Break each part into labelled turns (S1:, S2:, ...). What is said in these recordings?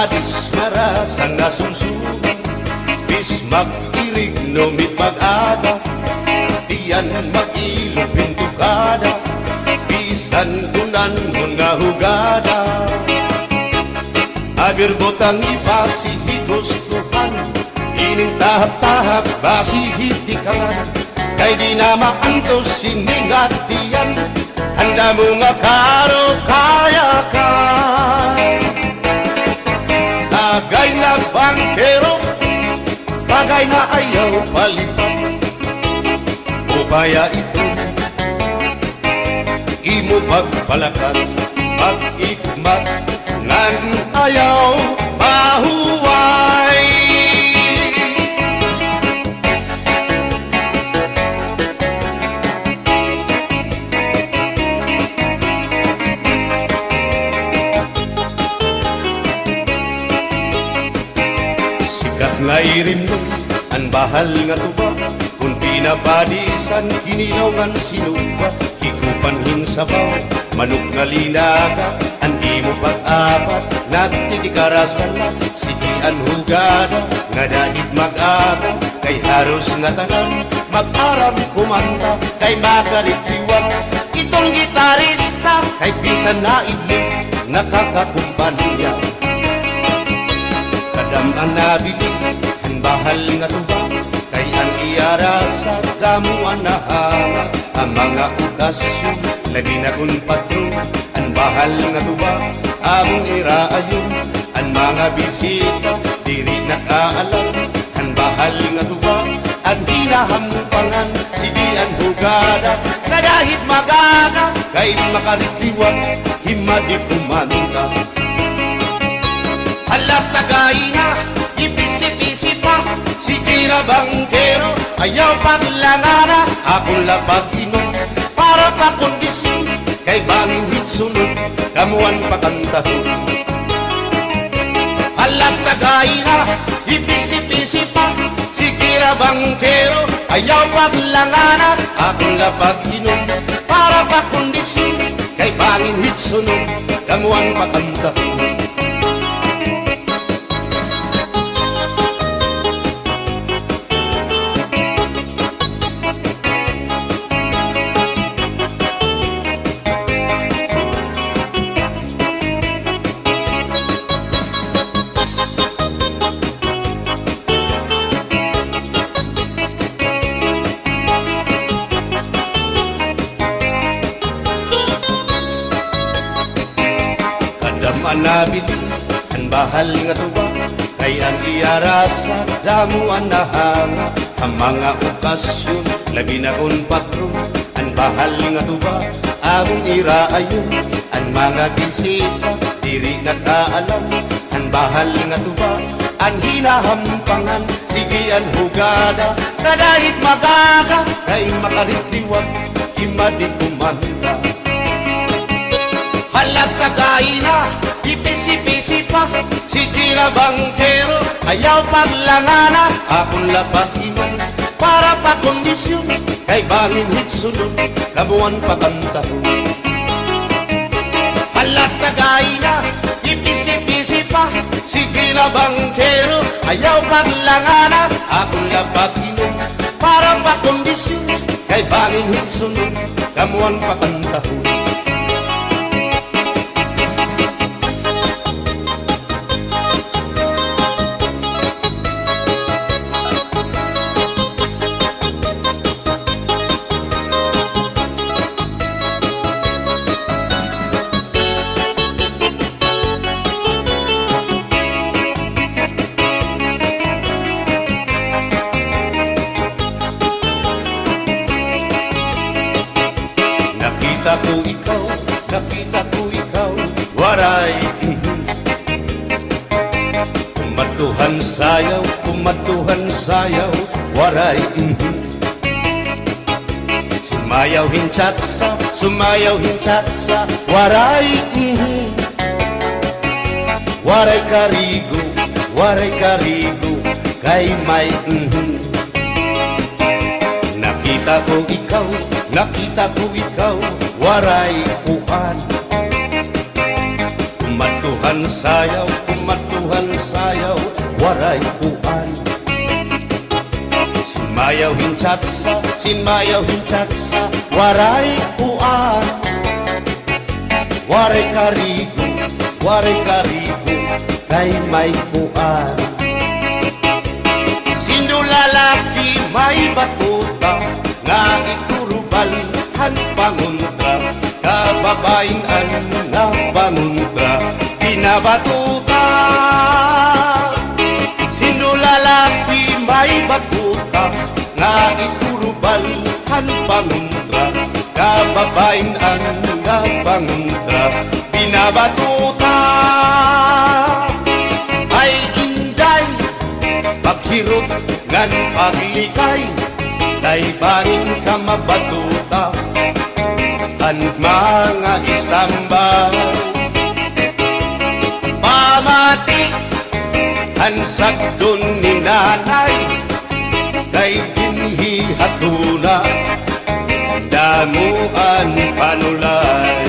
S1: madismara sang asumsuman, bis mag-irig numit mag-ada, diyan mag-ilog pintukada, bisan kunan nga hugada. Abir botang ibasi higustuhan, ining tahap-tahap basi hitikan, kay di na maantos siningatian, handa mo nga karo kaya ka. Bagay na bangkero, bagay na ayaw palipat, o kaya ito imo pagpalakat, pag-ikmat nan ayaw mahuway. Sikat nga irin mo ang bahal nga tuba, kung pinabadisan kinilaw ngan sinuba, hikupanhin sabaw manok nga linaga, andi mo pag-apat nagtitikarasan na, sige ang hugada nga dahit mag-aga, kay haros nga tanan mag-aram kumanta, kay makaritiwag itong gitarista, kay bisan na idlip nakakakumpanya. Kadam ang nabilig ang bahal nga tuba, kay ang iyara sa damuan na hanga, ang mga okasyon lagi na kun patron, ang bahal nga tuba among iraayon, ang mga bisita diri nakaalam, ang bahal nga tuba ang hinahampangan, sige ang hugada na dahit magaga, kay makaritiwag himadi kumanta. Alas tagay na, ipisi-pisi pa, sige na bangkero, ayaw paglangana, akong lapag-inom, para pa kondisyon, kay bangin hitsunod, kamuan pakantahon. Alas tagay na, ipisi-pisi pa, sige na bangkero, ayaw paglangana, akong lapag-inom, para pa kondisyon, kay bangin hitsunod, kamuan pakantahon. Manabiling ang bahal nga tuba, kay ang iyara sa damuan na hanga, ang mga okasyon labi na kun patron, ang bahal nga tuba among iraayon, ang mga bisita diri nakaalam, ang bahal nga tuba ang hinahampangan, sige ang hugada na dahit magaga, kay makaritiwag himadi kumanta. Halat kagay na, ipisi-pisi pa, sige na bangkero, ayaw paglangana, akong lapag-inom, para pa kondisyon, kay bangin hitsunod, kamuan pakantahon. Halat kagay na, ipisi-pisi pa, sige na bangkero, ayaw paglangana, akong lapag-inom, para pa kondisyon, kay bangin hitsunod, kamuan pakantahon. Nakita ko ikaw, waray. Kumatuhan sayaw, waray. Sumayaw hinchatsa, waray. Waray karigo, kay may Nakita ko ikaw, waray uan. Kumatuhan Tuhan sayaw waray puan. Sinmayaw hinchatsa waray puan. Waray karigo kay may puan. Sino lalaki may batuta nga iturubalhan panguntra, kababayan nga panguntra pinabatuta. Sino lalaki may batuta nga iturubalhan panguntra, kababayan nga panguntra pinabatuta. Ay inday paghirot ngan paglikay, kay bahin ka mabatuta ang mga istambay. Pamati ang sagdon ni nanay, kay binhi hatuna damuan panulay.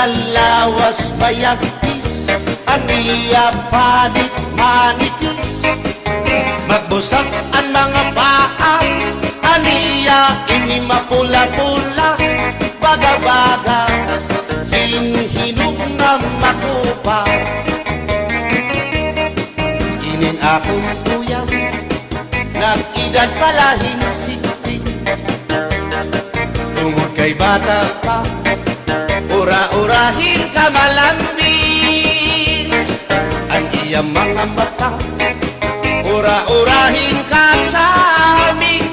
S1: Lawas bayagpis, aniya panit manitis. Magbusag ang mga paa, aniya ini mapula-pula. Baga-baga, hinhinog na makupa. Inin akong tuyang, nag-edad palahin 16. Tungod kay bata pa, ura-urahin ka malambing ang iyang mga mata. Ura-urahin ka saming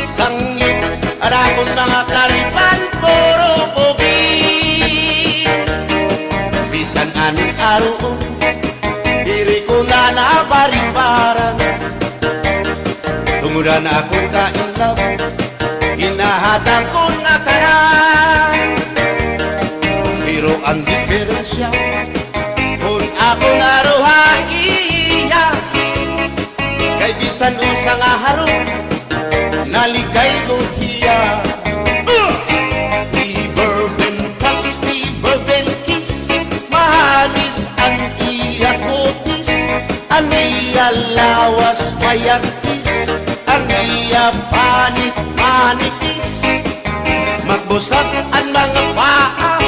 S1: sangit at akong mga karipan puro pugi. Bisan anong araw diri ko na nabaribaran, tungudan akong kainlaw hinahatag ko na tanan. Pero ang diferensya kung ako naruhaiya, kay bisan usang aharo nalikay ko hiya. Di bourbon touch, di bourbon kiss, mahagis ang iya kutis, ang iya lawas mayagpis, ang iya panit manitis. Magbusag ang mga paa,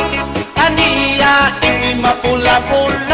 S1: aniya ini mapula-pula.